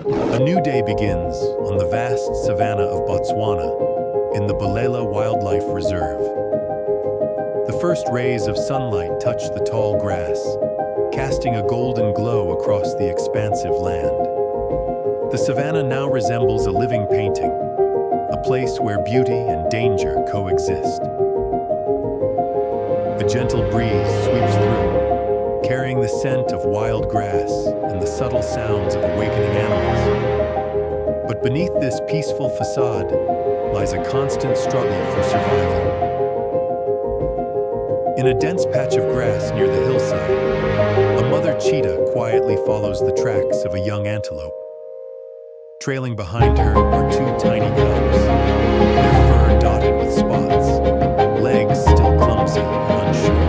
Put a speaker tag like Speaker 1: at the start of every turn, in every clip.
Speaker 1: A new day begins on the vast savannah of Botswana in the Balela Wildlife Reserve. The first rays of sunlight touch the tall grass, casting a golden glow across the expansive land. The savannah now resembles a living painting, a place where beauty and danger coexist. A gentle breeze sweeps through, carrying the scent of wild grass and the subtle sounds of awakening animals. But beneath this peaceful facade lies a constant struggle for survival. In a dense patch of grass near the hillside, a mother cheetah quietly follows the tracks of a young antelope. Trailing behind her are two tiny cubs, their fur dotted with spots, legs still clumsy and unsure.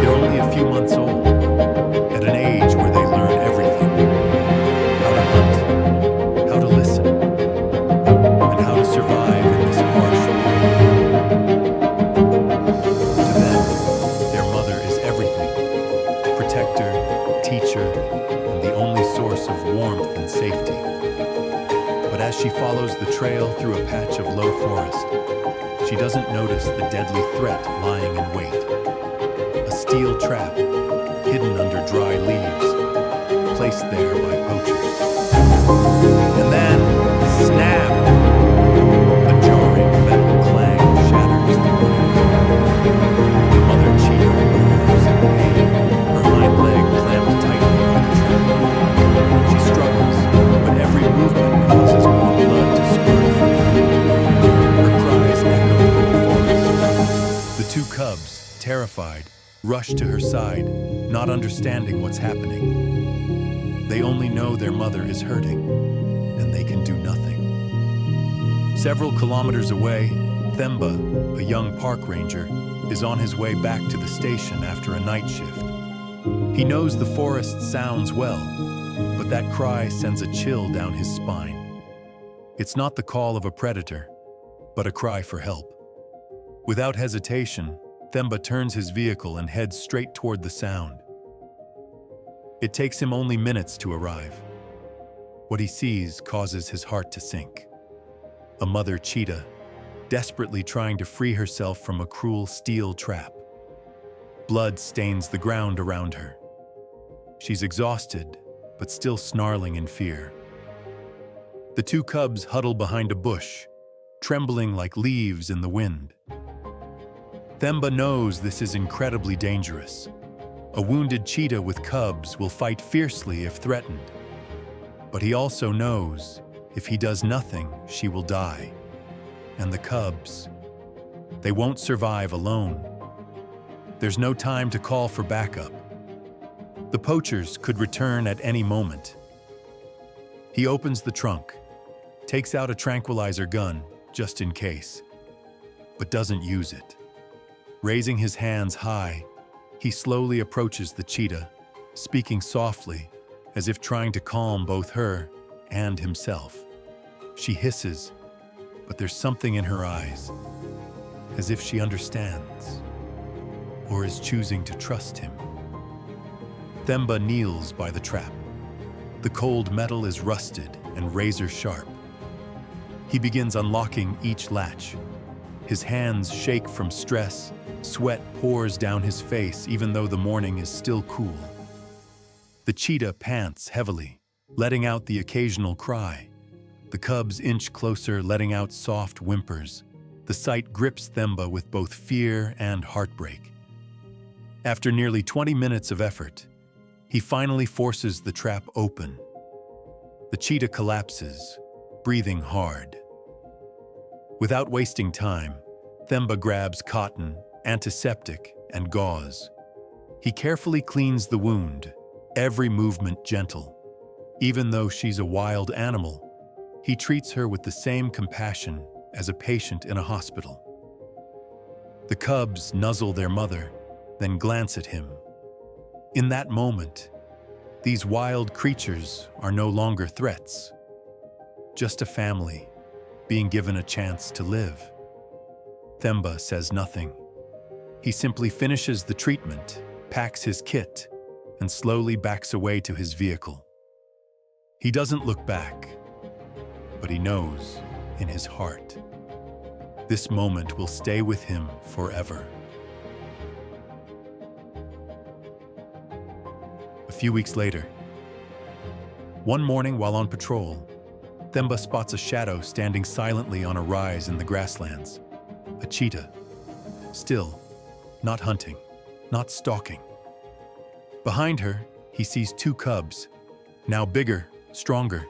Speaker 1: They're only a few months old, at an age where they learn everything: how to hunt, how to listen, and how to survive in this harsh world. To them, their mother is everything: protector, teacher, and the only source of warmth and safety. But as she follows the trail through a patch of low forest, she doesn't notice the deadly threat lying in wait. A steel trap, hidden under dry leaves, placed there by poachers. And then, snap! A jarring metal clang shatters the wood. The mother cheetah roars in pain, her hind leg clamped tightly by the trap. She struggles, but every movement causes more blood to spurt from her. Her cries echo through the forest. The two cubs, terrified, rush to her side, not understanding what's happening. They only know their mother is hurting, and they can do nothing. Several kilometers away, Themba, a young park ranger, is on his way back to the station after a night shift. He knows the forest sounds well, but that cry sends a chill down his spine. It's not the call of a predator, but a cry for help. Without hesitation, Themba turns his vehicle and heads straight toward the sound. It takes him only minutes to arrive. What he sees causes his heart to sink. A mother cheetah, desperately trying to free herself from a cruel steel trap. Blood stains the ground around her. She's exhausted, but still snarling in fear. The two cubs huddle behind a bush, trembling like leaves in the wind. Themba knows this is incredibly dangerous. A wounded cheetah with cubs will fight fiercely if threatened. But he also knows if he does nothing, she will die. And the cubs, they won't survive alone. There's no time to call for backup. The poachers could return at any moment. He opens the trunk, takes out a tranquilizer gun just in case, but doesn't use it. Raising his hands high, he slowly approaches the cheetah, speaking softly, as if trying to calm both her and himself. She hisses, but there's something in her eyes, as if she understands, or is choosing to trust him. Themba kneels by the trap. The cold metal is rusted and razor sharp. He begins unlocking each latch. His hands shake from stress, sweat pours down his face even though the morning is still cool. The cheetah pants heavily, letting out the occasional cry. The cubs inch closer, letting out soft whimpers. The sight grips Themba with both fear and heartbreak. After nearly 20 minutes of effort, he finally forces the trap open. The cheetah collapses, breathing hard. Without wasting time, Themba grabs cotton, antiseptic, and gauze. He carefully cleans the wound, every movement gentle. Even though she's a wild animal, he treats her with the same compassion as a patient in a hospital. The cubs nuzzle their mother, then glance at him. In that moment, these wild creatures are no longer threats, just a family being given a chance to live. Themba says nothing. He simply finishes the treatment, packs his kit, and slowly backs away to his vehicle. He doesn't look back, but he knows in his heart. This moment will stay with him forever. A few weeks later, one morning while on patrol, Themba spots a shadow standing silently on a rise in the grasslands. A cheetah. Still, not hunting, not stalking. Behind her, he sees two cubs, now bigger, stronger.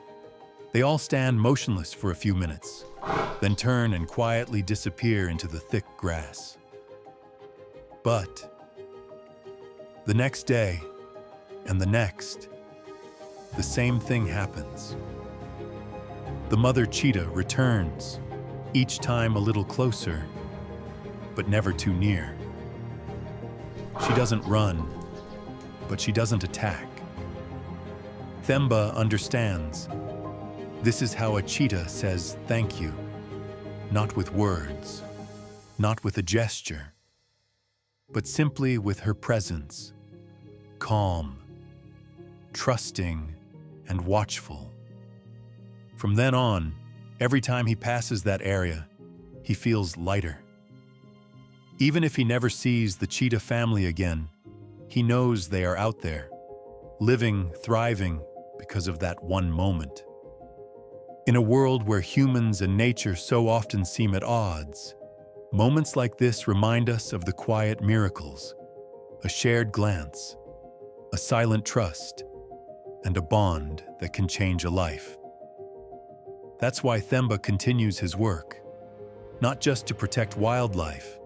Speaker 1: They all stand motionless for a few minutes, then turn and quietly disappear into the thick grass. But the next day, and the next, the same thing happens. The mother cheetah returns, each time a little closer, but never too near. She doesn't run, but she doesn't attack. Themba understands. This is how a cheetah says thank you, not with words, not with a gesture, but simply with her presence, calm, trusting, and watchful. From then on, every time he passes that area, he feels lighter. Even if he never sees the cheetah family again, he knows they are out there, living, thriving because of that one moment. In a world where humans and nature so often seem at odds, moments like this remind us of the quiet miracles, a shared glance, a silent trust, and a bond that can change a life. That's why Themba continues his work, not just to protect wildlife,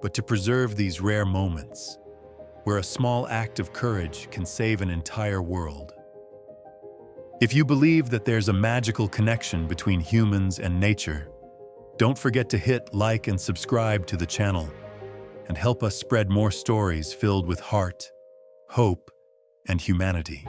Speaker 1: but to preserve these rare moments, where a small act of courage can save an entire world. If you believe that there's a magical connection between humans and nature, don't forget to hit like and subscribe to the channel, and help us spread more stories filled with heart, hope, and humanity.